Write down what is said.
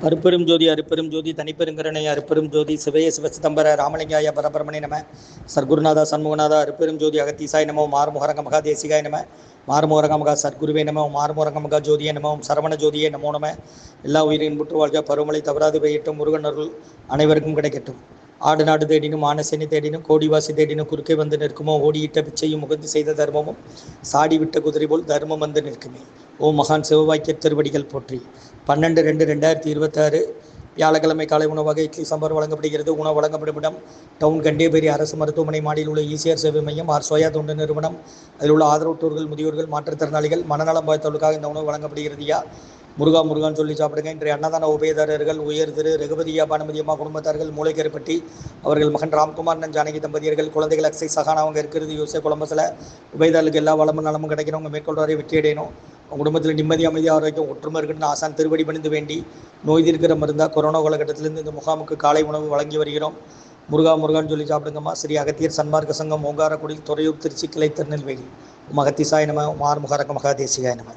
அருப்பெரும் ஜோதி அருப்பெரும் ஜோதி தனிப்பெருங்கருணை அருப்பெரும் ஜோதி சிவய சிவசிதம்பர ராமலிங்காய பரபரமணே நம. சர்க்குருநாதா சண்முகநாதா அருப்பெரும் ஜோதி அகத்தீசாய் நமோ மாறுமுகரங்க மகா தேசிகாய் நம. மாறுமுகரங்க மகா சர்க்குருவே நம. மாறுமுகரங்க மகா ஜோதியே நம. சரவண ஜோதியே நமோ நம. எல்லா உயிரின் புற்று வாழ்க, பருவமழை தவறாது பெய்யட்டும், முருகன் அருள் அனைவருக்கும் கிடைக்கட்டும். ஆடு நாடு தேடினும் ஆனசேனி தேடினும் கோடிவாசி தேடினும் குறுக்கே வந்து நிற்குமோ, ஓடியிட்ட பிச்சையும் முகந்து செய்த தர்மமும் சாடி விட்ட குதிரை போல் தர்மம் வந்து நிற்குமே. ஓ மகான் சிவவாக்கிய திருவடிகள் போற்றி. 12/2/2026 வியாழக்கிழமை காலை உணவாக இட்லி சாம்பார் வழங்கப்படுகிறது. உணவு வழங்கப்படும் இடம் டவுன் கண்டேபேரி அரசு மருத்துவமனை மாடியில் உள்ள ஈசிஆர் சேவை மையம் ஆர் சோயா தொண்டு நிறுவனம். அதில் உள்ள ஆதரவற்றோர்கள், முதியோர்கள், மாற்றுத்திறனாளிகள், மனநலம் பாதித்தவர்களுக்காக இந்த உணவு வழங்கப்படுகிறது. முருகா முருகான்னு சொல்லி சாப்பிடுங்க. இன்றைய அன்னதான உபயதாரர்கள் உயர் திரு ரகுபதியா பானுமதியம்மா குடும்பத்தார்கள் மூளைக்கரைப்பட்டி, அவர்கள் மகன் ராம்குமார் ஜானகி தம்பதியர்கள், குழந்தைகள் அக்ஸை சகானா அவங்க இருக்கிறது யோசே குழம்பசில். உபயதாரர்களுக்கு எல்லா வளமும் நலமும் கிடைக்கணும். மேற்கொள்வாரை வெற்றி அடையணும். உங்கள் குடும்பத்தில் நிம்மதி, அமைதி, ஆரோக்கியம், ஒற்றுமை இருக்குன்னு ஆசான் திருவடி பணிந்து வேண்டி நோய் தீர்க்கிற மருந்தா கொரோனா காலகட்டத்திலிருந்து இந்த முகாமுக்கு காலை உணவு வழங்கி வருகிறோம். முருகா முருகான்னு சொல்லி சாப்பிடுங்கம்மா. ஸ்ரீ அகத்தியர் சன்மார்க்க சங்கம் ஓங்காரக்குடியில், துறையூர், திருச்சி கிளை, திருநெல்வேலி. மகத்திசாய நம. மார்முகரக மகா தேசிகாய நம.